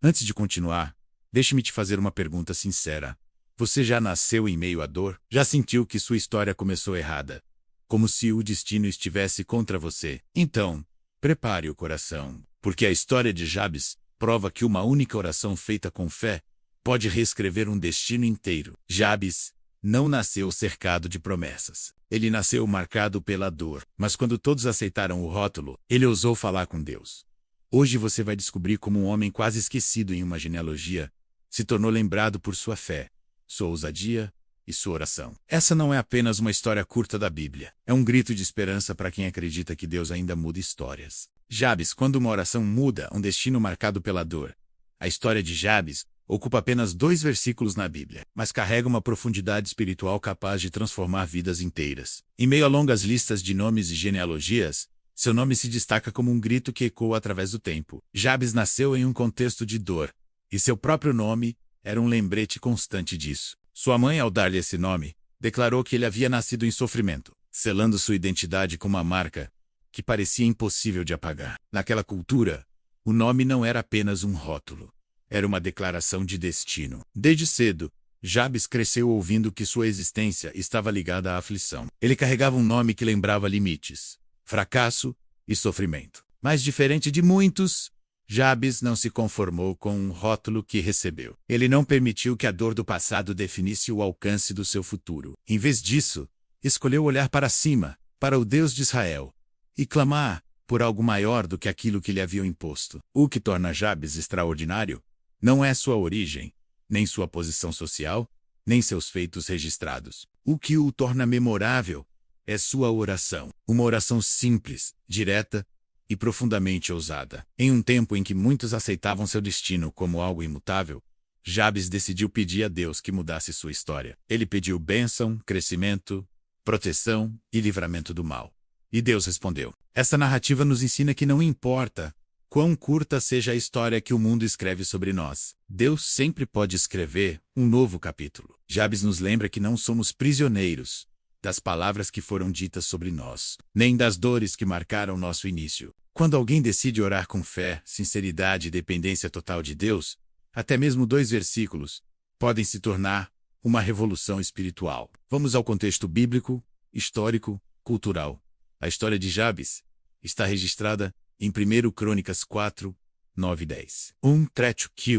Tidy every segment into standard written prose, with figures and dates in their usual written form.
Antes de continuar, deixe-me te fazer uma pergunta sincera. Você já nasceu em meio à dor? Já sentiu que sua história começou errada? Como se o destino estivesse contra você? Então, prepare o coração, porque a história de Jabes prova que uma única oração feita com fé pode reescrever um destino inteiro. Jabes não nasceu cercado de promessas. Ele nasceu marcado pela dor, mas quando todos aceitaram o rótulo, ele ousou falar com Deus. Hoje você vai descobrir como um homem quase esquecido em uma genealogia se tornou lembrado por sua fé, sua ousadia e sua oração. Essa não é apenas uma história curta da Bíblia. É um grito de esperança para quem acredita que Deus ainda muda histórias. Jabes, quando uma oração muda um destino marcado pela dor. A história de Jabes ocupa apenas 2 versículos na Bíblia, mas carrega uma profundidade espiritual capaz de transformar vidas inteiras. Em meio a longas listas de nomes e genealogias, seu nome se destaca como um grito que ecoa através do tempo. Jabes nasceu em um contexto de dor, e seu próprio nome era um lembrete constante disso. Sua mãe, ao dar-lhe esse nome, declarou que ele havia nascido em sofrimento, selando sua identidade com uma marca que parecia impossível de apagar. Naquela cultura, o nome não era apenas um rótulo. Era uma declaração de destino. Desde cedo, Jabes cresceu ouvindo que sua existência estava ligada à aflição. Ele carregava um nome que lembrava limites, fracasso e sofrimento. Mas diferente de muitos, Jabes não se conformou com um rótulo que recebeu. Ele não permitiu que a dor do passado definisse o alcance do seu futuro. Em vez disso, escolheu olhar para cima, para o Deus de Israel, e clamar por algo maior do que aquilo que lhe haviam imposto. O que torna Jabes extraordinário não é sua origem, nem sua posição social, nem seus feitos registrados. O que o torna memorável é sua oração. Uma oração simples, direta e profundamente ousada. Em um tempo em que muitos aceitavam seu destino como algo imutável, Jabes decidiu pedir a Deus que mudasse sua história. Ele pediu bênção, crescimento, proteção e livramento do mal. E Deus respondeu. Essa narrativa nos ensina que não importa quão curta seja a história que o mundo escreve sobre nós, Deus sempre pode escrever um novo capítulo. Jabes nos lembra que não somos prisioneiros das palavras que foram ditas sobre nós, nem das dores que marcaram nosso início. Quando alguém decide orar com fé, sinceridade e dependência total de Deus, até mesmo 2 versículos podem se tornar uma revolução espiritual. Vamos ao contexto bíblico, histórico, cultural. A história de Jabes está registrada em 1 Crônicas 4, 9 e 10. Um trecho que,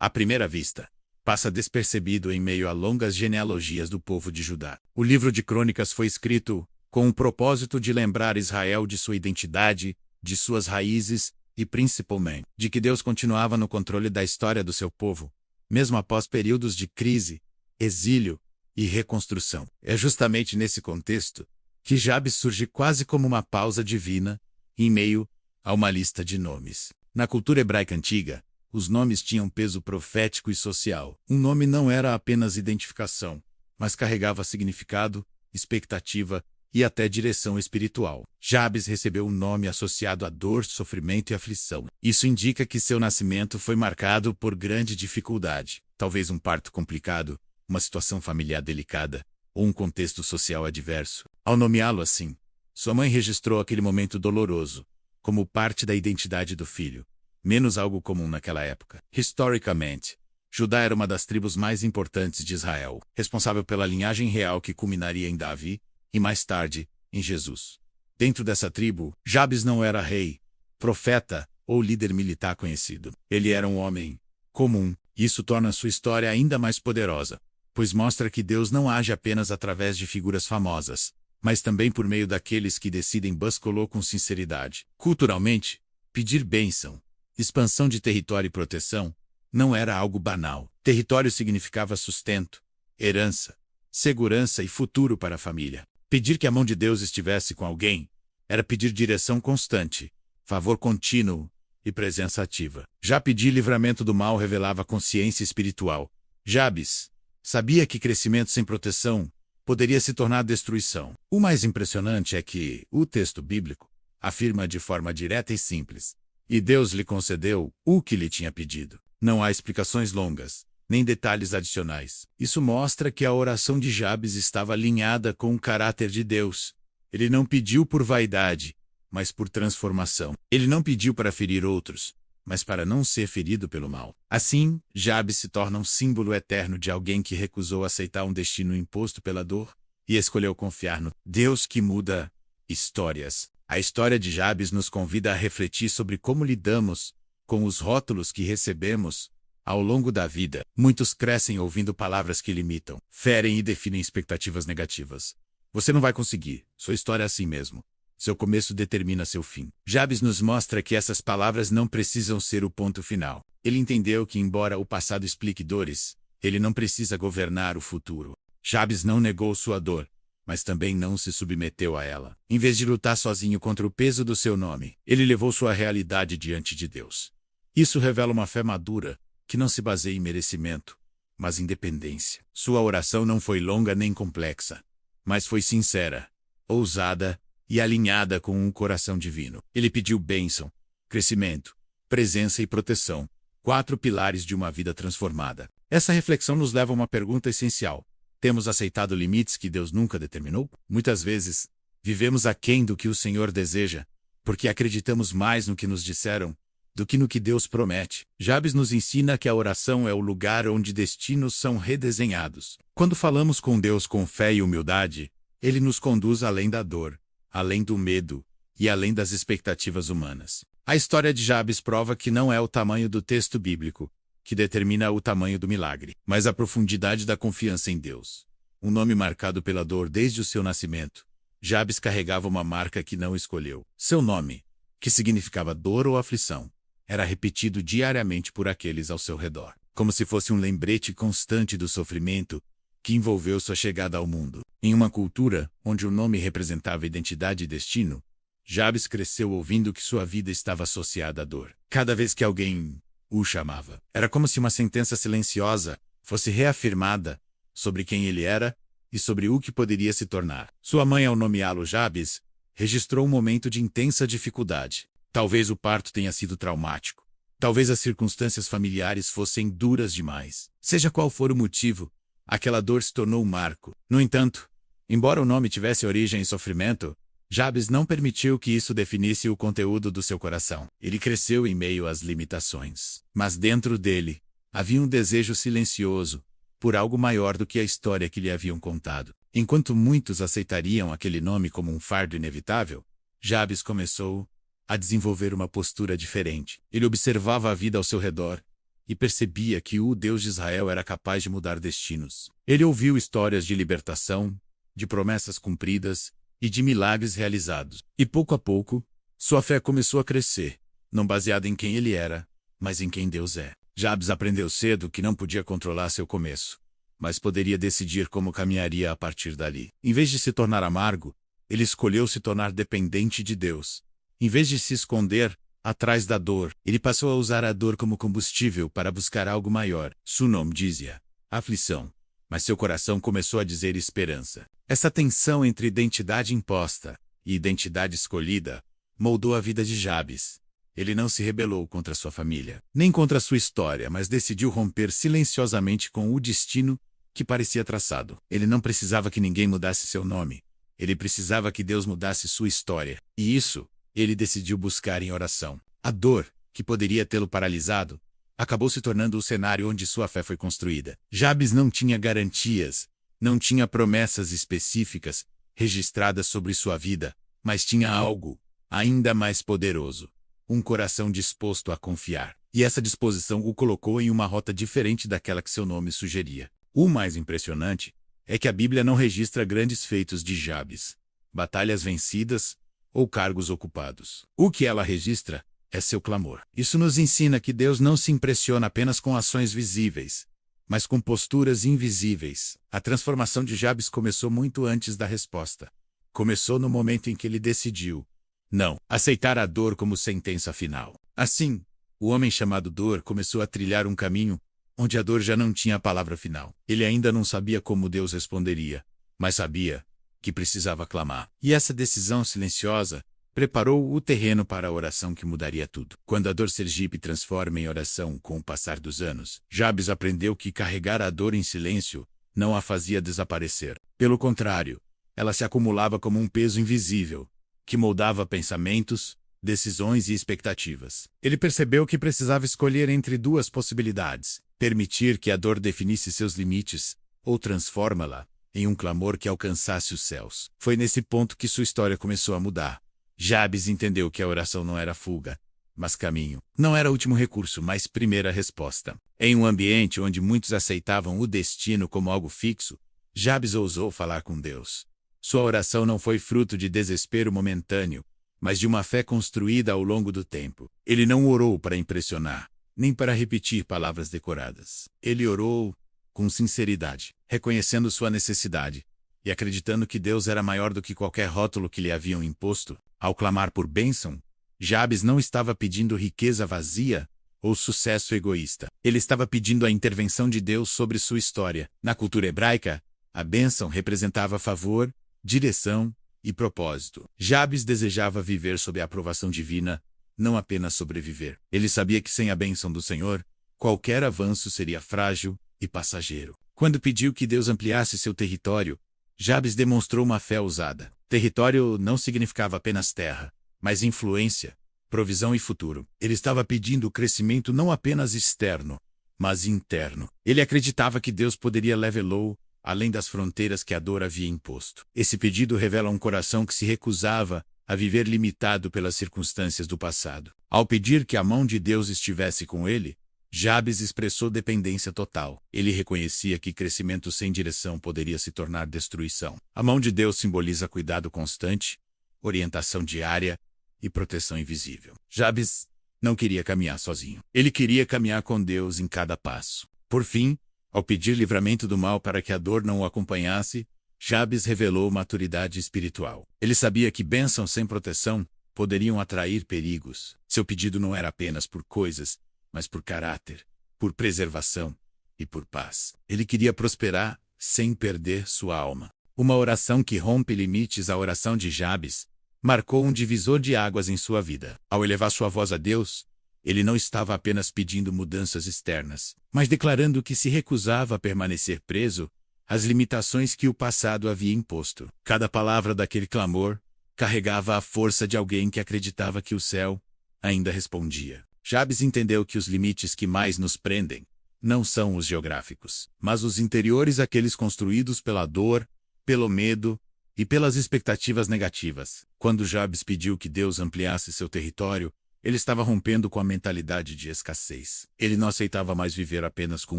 à primeira vista, passa despercebido em meio a longas genealogias do povo de Judá. O livro de Crônicas foi escrito com o propósito de lembrar Israel de sua identidade, de suas raízes e, principalmente, de que Deus continuava no controle da história do seu povo, mesmo após períodos de crise, exílio e reconstrução. É justamente nesse contexto que Jabes surge quase como uma pausa divina em meio a uma lista de nomes. Na cultura hebraica antiga, os nomes tinham peso profético e social. Um nome não era apenas identificação, mas carregava significado, expectativa e até direção espiritual. Jabes recebeu um nome associado a dor, sofrimento e aflição. Isso indica que seu nascimento foi marcado por grande dificuldade, talvez um parto complicado, uma situação familiar delicada ou um contexto social adverso. Ao nomeá-lo assim, sua mãe registrou aquele momento doloroso como parte da identidade do filho, menos algo comum naquela época. Historicamente, Judá era uma das tribos mais importantes de Israel, responsável pela linhagem real que culminaria em Davi e mais tarde, em Jesus. Dentro dessa tribo, Jabes não era rei, profeta ou líder militar conhecido. Ele era um homem comum, e isso torna sua história ainda mais poderosa, pois mostra que Deus não age apenas através de figuras famosas, mas também por meio daqueles que decidem buscá-lo com sinceridade. Culturalmente, pedir bênção, expansão de território e proteção não era algo banal. Território significava sustento, herança, segurança e futuro para a família. Pedir que a mão de Deus estivesse com alguém era pedir direção constante, favor contínuo e presença ativa. Já pedir livramento do mal revelava consciência espiritual. Jabes sabia que crescimento sem proteção poderia se tornar destruição. O mais impressionante é que o texto bíblico afirma de forma direta e simples: e Deus lhe concedeu o que lhe tinha pedido. Não há explicações longas, nem detalhes adicionais. Isso mostra que a oração de Jabes estava alinhada com o caráter de Deus. Ele não pediu por vaidade, mas por transformação. Ele não pediu para ferir outros, mas para não ser ferido pelo mal. Assim, Jabes se torna um símbolo eterno de alguém que recusou aceitar um destino imposto pela dor e escolheu confiar no Deus que muda histórias. A história de Jabes nos convida a refletir sobre como lidamos com os rótulos que recebemos ao longo da vida. Muitos crescem ouvindo palavras que limitam, ferem e definem expectativas negativas. Você não vai conseguir, sua história é assim mesmo. Seu começo determina seu fim. Jabes nos mostra que essas palavras não precisam ser o ponto final. Ele entendeu que, embora o passado explique dores, ele não precisa governar o futuro. Jabes não negou sua dor, mas também não se submeteu a ela. Em vez de lutar sozinho contra o peso do seu nome, ele levou sua realidade diante de Deus. Isso revela uma fé madura, que não se baseia em merecimento, mas em dependência. Sua oração não foi longa nem complexa, mas foi sincera, ousada e alinhada com um coração divino. Ele pediu bênção, crescimento, presença e proteção, 4 pilares de uma vida transformada. Essa reflexão nos leva a uma pergunta essencial. Temos aceitado limites que Deus nunca determinou? Muitas vezes, vivemos aquém do que o Senhor deseja, porque acreditamos mais no que nos disseram do que no que Deus promete. Jabes nos ensina que a oração é o lugar onde destinos são redesenhados. Quando falamos com Deus com fé e humildade, Ele nos conduz além da dor, além do medo e além das expectativas humanas. A história de Jabes prova que não é o tamanho do texto bíblico que determina o tamanho do milagre, mas a profundidade da confiança em Deus. Um nome marcado pela dor desde o seu nascimento, Jabes carregava uma marca que não escolheu. Seu nome, que significava dor ou aflição, era repetido diariamente por aqueles ao seu redor, como se fosse um lembrete constante do sofrimento que envolveu sua chegada ao mundo. Em uma cultura onde o nome representava identidade e destino, Jabes cresceu ouvindo que sua vida estava associada à dor. Cada vez que alguém o chamava, era como se uma sentença silenciosa fosse reafirmada sobre quem ele era e sobre o que poderia se tornar. Sua mãe, ao nomeá-lo Jabes, registrou um momento de intensa dificuldade. Talvez o parto tenha sido traumático. Talvez as circunstâncias familiares fossem duras demais. Seja qual for o motivo, aquela dor se tornou um marco. No entanto, embora o nome tivesse origem em sofrimento, Jabes não permitiu que isso definisse o conteúdo do seu coração. Ele cresceu em meio às limitações. Mas dentro dele, havia um desejo silencioso por algo maior do que a história que lhe haviam contado. Enquanto muitos aceitariam aquele nome como um fardo inevitável, Jabes começou a desenvolver uma postura diferente. Ele observava a vida ao seu redor e percebia que o Deus de Israel era capaz de mudar destinos. Ele ouviu histórias de libertação, de promessas cumpridas e de milagres realizados. E pouco a pouco, sua fé começou a crescer, não baseada em quem ele era, mas em quem Deus é. Jabes aprendeu cedo que não podia controlar seu começo, mas poderia decidir como caminharia a partir dali. Em vez de se tornar amargo, ele escolheu se tornar dependente de Deus. Em vez de se esconder atrás da dor, ele passou a usar a dor como combustível para buscar algo maior. Seu nome dizia aflição, mas seu coração começou a dizer esperança. Essa tensão entre identidade imposta e identidade escolhida moldou a vida de Jabes. Ele não se rebelou contra sua família, nem contra sua história, mas decidiu romper silenciosamente com o destino que parecia traçado. Ele não precisava que ninguém mudasse seu nome. Ele precisava que Deus mudasse sua história. E isso ele decidiu buscar em oração. A dor, que poderia tê-lo paralisado, acabou se tornando o cenário onde sua fé foi construída. Jabes não tinha garantias, não tinha promessas específicas registradas sobre sua vida, mas tinha algo ainda mais poderoso: um coração disposto a confiar. E essa disposição o colocou em uma rota diferente daquela que seu nome sugeria. O mais impressionante é que a Bíblia não registra grandes feitos de Jabes, batalhas vencidas ou cargos ocupados. O que ela registra é seu clamor. Isso nos ensina que Deus não se impressiona apenas com ações visíveis, mas com posturas invisíveis. A transformação de Jabes começou muito antes da resposta. Começou no momento em que ele decidiu não aceitar a dor como sentença final. Assim, o homem chamado Dor começou a trilhar um caminho onde a dor já não tinha a palavra final. Ele ainda não sabia como Deus responderia, mas sabia que precisava clamar. E essa decisão silenciosa preparou o terreno para a oração que mudaria tudo. Quando a dor Sergipe transforma em oração com o passar dos anos, Jabes aprendeu que carregar a dor em silêncio não a fazia desaparecer. Pelo contrário, ela se acumulava como um peso invisível, que moldava pensamentos, decisões e expectativas. Ele percebeu que precisava escolher entre duas possibilidades: permitir que a dor definisse seus limites, ou transformá-la em um clamor que alcançasse os céus. Foi nesse ponto que sua história começou a mudar. Jabes entendeu que a oração não era fuga, mas caminho. Não era último recurso, mas primeira resposta. Em um ambiente onde muitos aceitavam o destino como algo fixo, Jabes ousou falar com Deus. Sua oração não foi fruto de desespero momentâneo, mas de uma fé construída ao longo do tempo. Ele não orou para impressionar, nem para repetir palavras decoradas. Ele orou com sinceridade, reconhecendo sua necessidade e acreditando que Deus era maior do que qualquer rótulo que lhe haviam imposto. Ao clamar por bênção, Jabes não estava pedindo riqueza vazia ou sucesso egoísta. Ele estava pedindo a intervenção de Deus sobre sua história. Na cultura hebraica, a bênção representava favor, direção e propósito. Jabes desejava viver sob a aprovação divina, não apenas sobreviver. Ele sabia que sem a bênção do Senhor, qualquer avanço seria frágil e passageiro. Quando pediu que Deus ampliasse seu território, Jabes demonstrou uma fé ousada. Território não significava apenas terra, mas influência, provisão e futuro. Ele estava pedindo crescimento não apenas externo, mas interno. Ele acreditava que Deus poderia levá-lo além das fronteiras que a dor havia imposto. Esse pedido revela um coração que se recusava a viver limitado pelas circunstâncias do passado. Ao pedir que a mão de Deus estivesse com ele, Jabes expressou dependência total. Ele reconhecia que crescimento sem direção poderia se tornar destruição. A mão de Deus simboliza cuidado constante, orientação diária e proteção invisível. Jabes não queria caminhar sozinho. Ele queria caminhar com Deus em cada passo. Por fim, ao pedir livramento do mal para que a dor não o acompanhasse, Jabes revelou maturidade espiritual. Ele sabia que bênçãos sem proteção poderiam atrair perigos. Seu pedido não era apenas por coisas, mas por caráter, por preservação e por paz. Ele queria prosperar sem perder sua alma. Uma oração que rompe limites, a oração de Jabes, marcou um divisor de águas em sua vida. Ao elevar sua voz a Deus, ele não estava apenas pedindo mudanças externas, mas declarando que se recusava a permanecer preso às limitações que o passado havia imposto. Cada palavra daquele clamor carregava a força de alguém que acreditava que o céu ainda respondia. Jabes entendeu que os limites que mais nos prendem não são os geográficos, mas os interiores, aqueles construídos pela dor, pelo medo e pelas expectativas negativas. Quando Jabes pediu que Deus ampliasse seu território, ele estava rompendo com a mentalidade de escassez. Ele não aceitava mais viver apenas com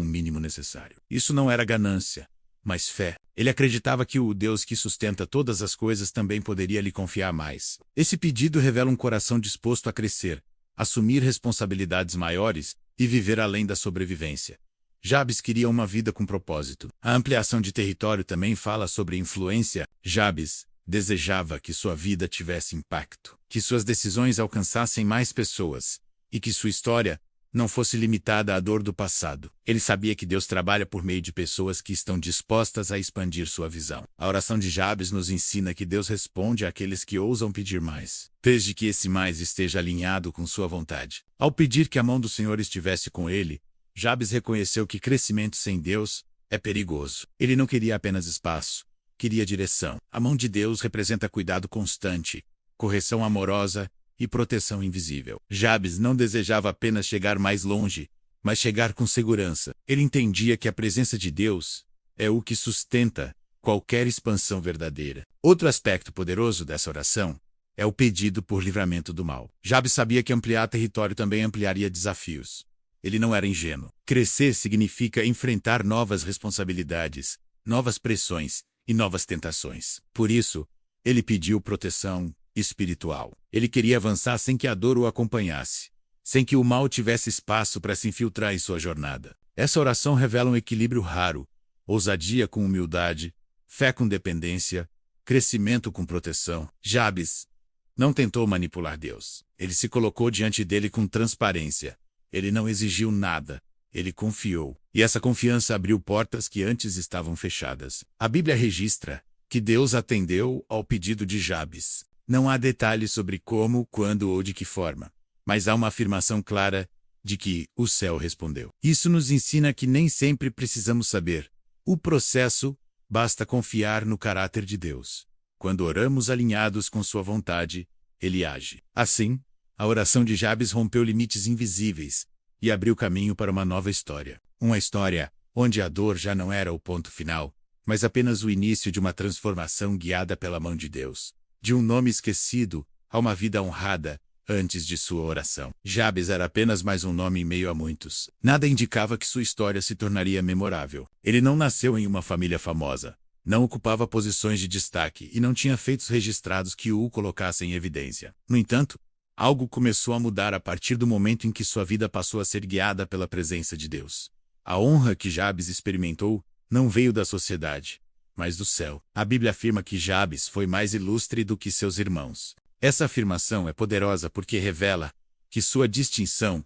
o mínimo necessário. Isso não era ganância, mas fé. Ele acreditava que o Deus que sustenta todas as coisas também poderia lhe confiar mais. Esse pedido revela um coração disposto a crescer, assumir responsabilidades maiores e viver além da sobrevivência. Jabes queria uma vida com propósito. A ampliação de território também fala sobre influência. Jabes desejava que sua vida tivesse impacto, que suas decisões alcançassem mais pessoas e que sua história não fosse limitada à dor do passado. Ele sabia que Deus trabalha por meio de pessoas que estão dispostas a expandir sua visão. A oração de Jabes nos ensina que Deus responde àqueles que ousam pedir mais, desde que esse mais esteja alinhado com sua vontade. Ao pedir que a mão do Senhor estivesse com ele, Jabes reconheceu que crescimento sem Deus é perigoso. Ele não queria apenas espaço, queria direção. A mão de Deus representa cuidado constante, correção amorosa e proteção invisível. Jabes não desejava apenas chegar mais longe, mas chegar com segurança. Ele entendia que a presença de Deus é o que sustenta qualquer expansão verdadeira. Outro aspecto poderoso dessa oração é o pedido por livramento do mal. Jabes sabia que ampliar território também ampliaria desafios. Ele não era ingênuo. Crescer significa enfrentar novas responsabilidades, novas pressões e novas tentações. Por isso, ele pediu proteção espiritual. Ele queria avançar sem que a dor o acompanhasse, sem que o mal tivesse espaço para se infiltrar em sua jornada. Essa oração revela um equilíbrio raro: ousadia com humildade, fé com dependência, crescimento com proteção. Jabes não tentou manipular Deus. Ele se colocou diante dele com transparência. Ele não exigiu nada. Ele confiou. E essa confiança abriu portas que antes estavam fechadas. A Bíblia registra que Deus atendeu ao pedido de Jabes. Não há detalhes sobre como, quando ou de que forma, mas há uma afirmação clara de que o céu respondeu. Isso nos ensina que nem sempre precisamos saber o processo, basta confiar no caráter de Deus. Quando oramos alinhados com sua vontade, ele age. Assim, A oração de Jabes rompeu limites invisíveis e abriu caminho para uma nova história. Uma história onde a dor já não era o ponto final, mas apenas o início de uma transformação guiada pela mão de Deus. De um nome esquecido a uma vida honrada antes de sua oração. Jabes era apenas mais um nome em meio a muitos. Nada indicava que sua história se tornaria memorável. Ele não nasceu em uma família famosa, não ocupava posições de destaque e não tinha feitos registrados que o colocassem em evidência. No entanto, algo começou a mudar a partir do momento em que sua vida passou a ser guiada pela presença de Deus. A honra que Jabes experimentou não veio da sociedade, mas do céu. A Bíblia afirma que Jabes foi mais ilustre do que seus irmãos. Essa afirmação é poderosa porque revela que sua distinção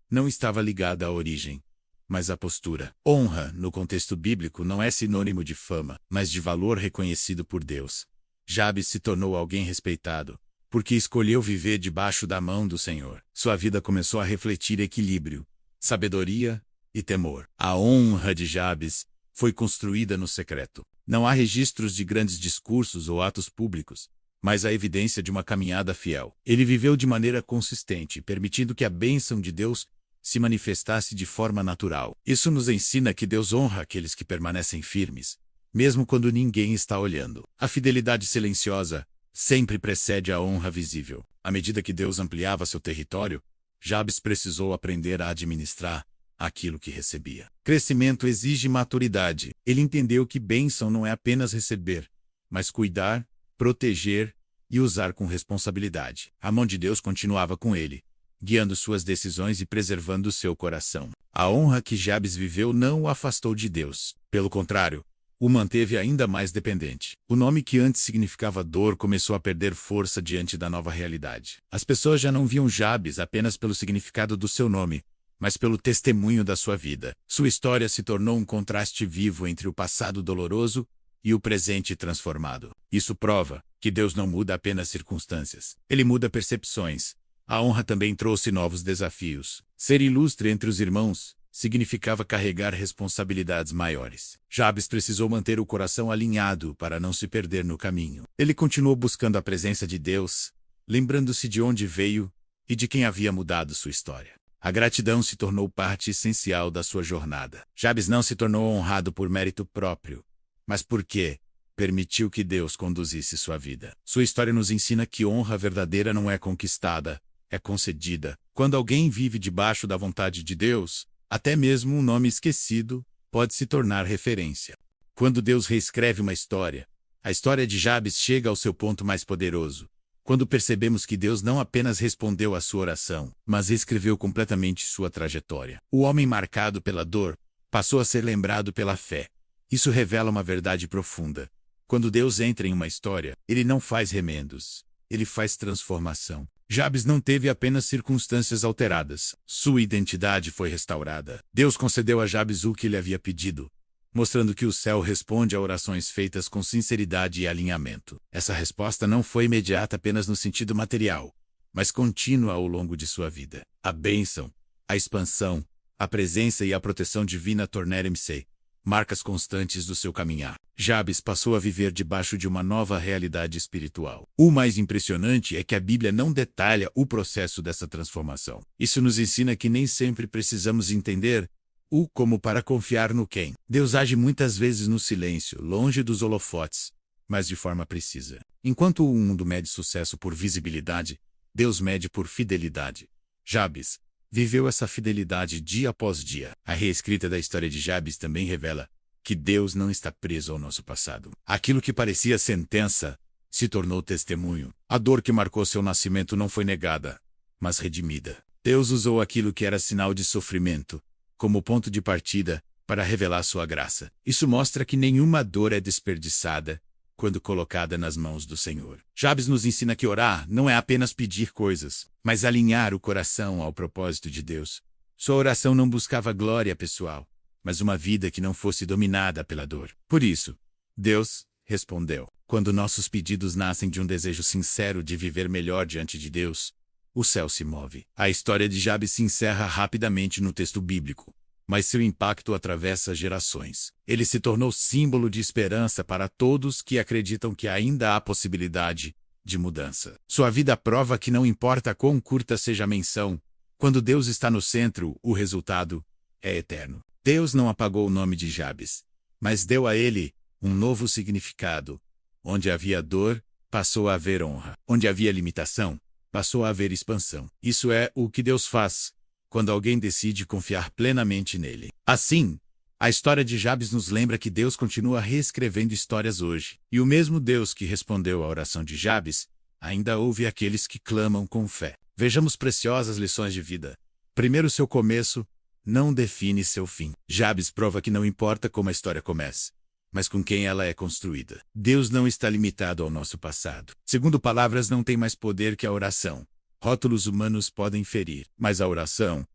não estava ligada à origem, mas à postura. Honra, no contexto bíblico, não é sinônimo de fama, mas de valor reconhecido por Deus. Jabes se tornou alguém respeitado, porque escolheu viver debaixo da mão do Senhor. Sua vida começou a refletir equilíbrio, sabedoria e temor. A honra de Jabes foi construída no secreto. Não há registros de grandes discursos ou atos públicos, mas a evidência de uma caminhada fiel. Ele viveu de maneira consistente, permitindo que a bênção de Deus se manifestasse de forma natural. Isso nos ensina que Deus honra aqueles que permanecem firmes, mesmo quando ninguém está olhando. A fidelidade silenciosa sempre precede a honra visível. À medida que Deus ampliava seu território, Jabes precisou aprender a administrar aquilo que recebia. Crescimento exige maturidade. Ele entendeu que bênção não é apenas receber, mas cuidar, proteger e usar com responsabilidade. A mão de Deus continuava com ele, guiando suas decisões e preservando seu coração. A honra que Jabes viveu não o afastou de Deus. Pelo contrário, o manteve ainda mais dependente. O nome que antes significava dor começou a perder força diante da nova realidade. As pessoas já não viam Jabes apenas pelo significado do seu nome, mas pelo testemunho da sua vida. Sua história se tornou um contraste vivo entre o passado doloroso e o presente transformado. Isso prova que Deus não muda apenas circunstâncias. Ele muda percepções. A honra também trouxe novos desafios. Ser ilustre entre os irmãos significava carregar responsabilidades maiores. Jabes precisou manter o coração alinhado para não se perder no caminho. Ele continuou buscando a presença de Deus, lembrando-se de onde veio e de quem havia mudado sua história. A gratidão se tornou parte essencial da sua jornada. Jabes não se tornou honrado por mérito próprio, mas porque permitiu que Deus conduzisse sua vida. Sua história nos ensina que honra verdadeira não é conquistada, é concedida. Quando alguém vive debaixo da vontade de Deus, até mesmo um nome esquecido pode se tornar referência. Quando Deus reescreve uma história, a história de Jabes chega ao seu ponto mais poderoso. Quando percebemos que Deus não apenas respondeu à sua oração, mas reescreveu completamente sua trajetória. O homem marcado pela dor passou a ser lembrado pela fé. Isso revela uma verdade profunda. Quando Deus entra em uma história, ele não faz remendos, ele faz transformação. Jabes não teve apenas circunstâncias alteradas. Sua identidade foi restaurada. Deus concedeu a Jabes o que ele havia pedido, mostrando que o céu responde a orações feitas com sinceridade e alinhamento. Essa resposta não foi imediata apenas no sentido material, mas contínua ao longo de sua vida. A bênção, a expansão, a presença e a proteção divina tornaram-se marcas constantes do seu caminhar. Jabes passou a viver debaixo de uma nova realidade espiritual. O mais impressionante é que a Bíblia não detalha o processo dessa transformação. Isso nos ensina que nem sempre precisamos entender o como para confiar no quem. Deus age muitas vezes no silêncio, longe dos holofotes, mas de forma precisa. Enquanto o mundo mede sucesso por visibilidade, Deus mede por fidelidade. Jabes viveu essa fidelidade dia após dia. A reescrita da história de Jabes também revela que Deus não está preso ao nosso passado. Aquilo que parecia sentença se tornou testemunho. A dor que marcou seu nascimento não foi negada, mas redimida. Deus usou aquilo que era sinal de sofrimento como ponto de partida para revelar sua graça. Isso mostra que nenhuma dor é desperdiçada quando colocada nas mãos do Senhor. Jabes nos ensina que orar não é apenas pedir coisas, mas alinhar o coração ao propósito de Deus. Sua oração não buscava glória pessoal, mas uma vida que não fosse dominada pela dor. Por isso, Deus respondeu. Quando nossos pedidos nascem de um desejo sincero de viver melhor diante de Deus, o céu se move. A história de Jabes se encerra rapidamente no texto bíblico, mas seu impacto atravessa gerações. Ele se tornou símbolo de esperança para todos que acreditam que ainda há possibilidade de mudança. Sua vida prova que não importa quão curta seja a menção, quando Deus está no centro, o resultado é eterno. Deus não apagou o nome de Jabes, mas deu a ele um novo significado. Onde havia dor, passou a haver honra. Onde havia limitação, passou a haver expansão. Isso é o que Deus faz quando alguém decide confiar plenamente nele. Assim, a história de Jabes nos lembra que Deus continua reescrevendo histórias hoje. E o mesmo Deus que respondeu à oração de Jabes, ainda ouve aqueles que clamam com fé. Vejamos preciosas lições de vida. Primeiro, seu começo não define seu fim. Jabes prova que não importa como a história comece, mas com quem ela é construída. Deus não está limitado ao nosso passado. Segundo, palavras não têm mais poder que a oração. Rótulos humanos podem ferir, mas a oração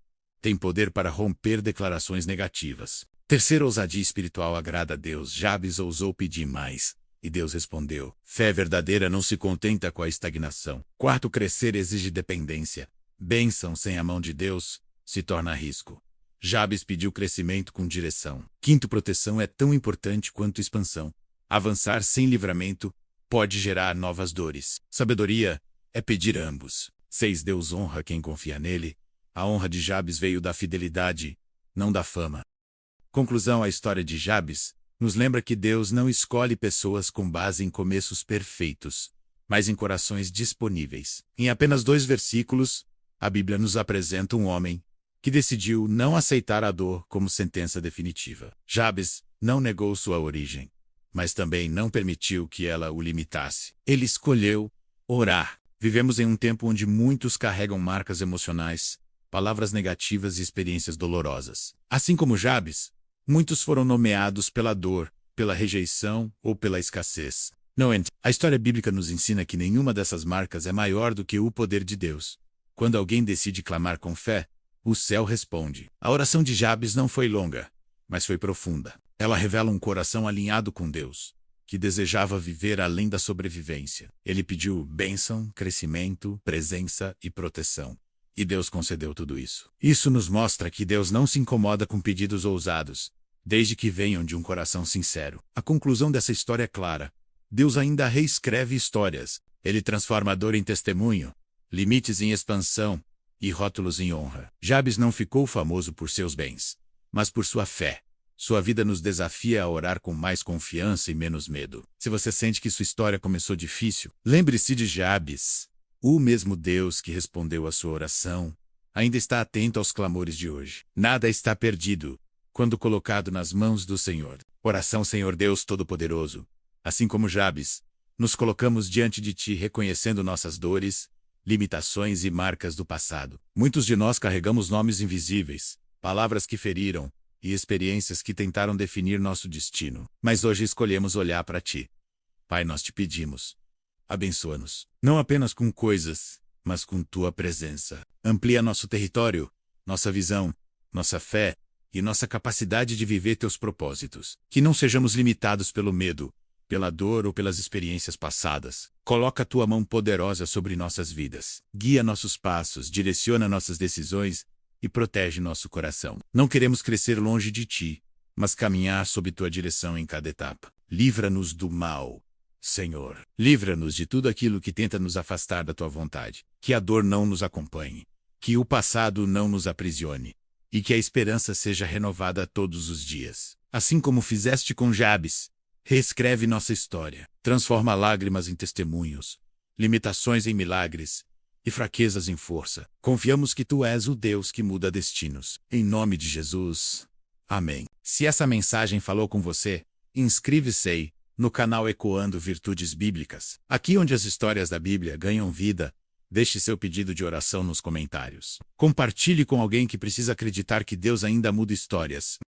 tem poder para romper declarações negativas. Terceiro, ousadia espiritual agrada a Deus. Jabes ousou pedir mais, e Deus respondeu. Fé verdadeira não se contenta com a estagnação. Quarto, crescer exige dependência. Bênção sem a mão de Deus se torna risco. Jabes pediu crescimento com direção. Quinto, proteção é tão importante quanto expansão. Avançar sem livramento pode gerar novas dores. Sabedoria é pedir ambos. 6. Deus honra quem confia nele. A honra de Jabes veio da fidelidade, não da fama. Conclusão, a história de Jabes nos lembra que Deus não escolhe pessoas com base em começos perfeitos, mas em corações disponíveis. Em apenas 2 versículos, a Bíblia nos apresenta um homem que decidiu não aceitar a dor como sentença definitiva. Jabes não negou sua origem, mas também não permitiu que ela o limitasse. Ele escolheu orar. Vivemos em um tempo onde muitos carregam marcas emocionais, palavras negativas e experiências dolorosas. Assim como Jabes, muitos foram nomeados pela dor, pela rejeição ou pela escassez. A história bíblica nos ensina que nenhuma dessas marcas é maior do que o poder de Deus. Quando alguém decide clamar com fé, o céu responde. A oração de Jabes não foi longa, mas foi profunda. Ela revela um coração alinhado com Deus, que desejava viver além da sobrevivência. Ele pediu bênção, crescimento, presença e proteção. E Deus concedeu tudo isso. Isso nos mostra que Deus não se incomoda com pedidos ousados, desde que venham de um coração sincero. A conclusão dessa história é clara. Deus ainda reescreve histórias. Ele transforma a dor em testemunho, limites em expansão e rótulos em honra. Jabes não ficou famoso por seus bens, mas por sua fé. Sua vida nos desafia a orar com mais confiança e menos medo. Se você sente que sua história começou difícil, lembre-se de Jabes. O mesmo Deus que respondeu à sua oração ainda está atento aos clamores de hoje. Nada está perdido quando colocado nas mãos do Senhor. Oração. Senhor Deus Todo-Poderoso, assim como Jabes, nos colocamos diante de Ti reconhecendo nossas dores, limitações e marcas do passado. Muitos de nós carregamos nomes invisíveis, palavras que feriram e experiências que tentaram definir nosso destino. Mas hoje escolhemos olhar para Ti. Pai, nós te pedimos. Abençoa-nos, não apenas com coisas, mas com Tua presença. Amplia nosso território, nossa visão, nossa fé e nossa capacidade de viver Teus propósitos. Que não sejamos limitados pelo medo, pela dor ou pelas experiências passadas. Coloca a Tua mão poderosa sobre nossas vidas. Guia nossos passos, direciona nossas decisões e protege nosso coração. Não queremos crescer longe de Ti, mas caminhar sob Tua direção em cada etapa. Livra-nos do mal, Senhor. Livra-nos de tudo aquilo que tenta nos afastar da Tua vontade. Que a dor não nos acompanhe, que o passado não nos aprisione, e que a esperança seja renovada todos os dias. Assim como fizeste com Jabes, reescreve nossa história. Transforma lágrimas em testemunhos, limitações em milagres e fraquezas em força. Confiamos que Tu és o Deus que muda destinos. Em nome de Jesus. Amém. Se essa mensagem falou com você, inscreve-se no canal Ecoando Virtudes Bíblicas. Aqui onde as histórias da Bíblia ganham vida. Deixe seu pedido de oração nos comentários. Compartilhe com alguém que precisa acreditar que Deus ainda muda histórias.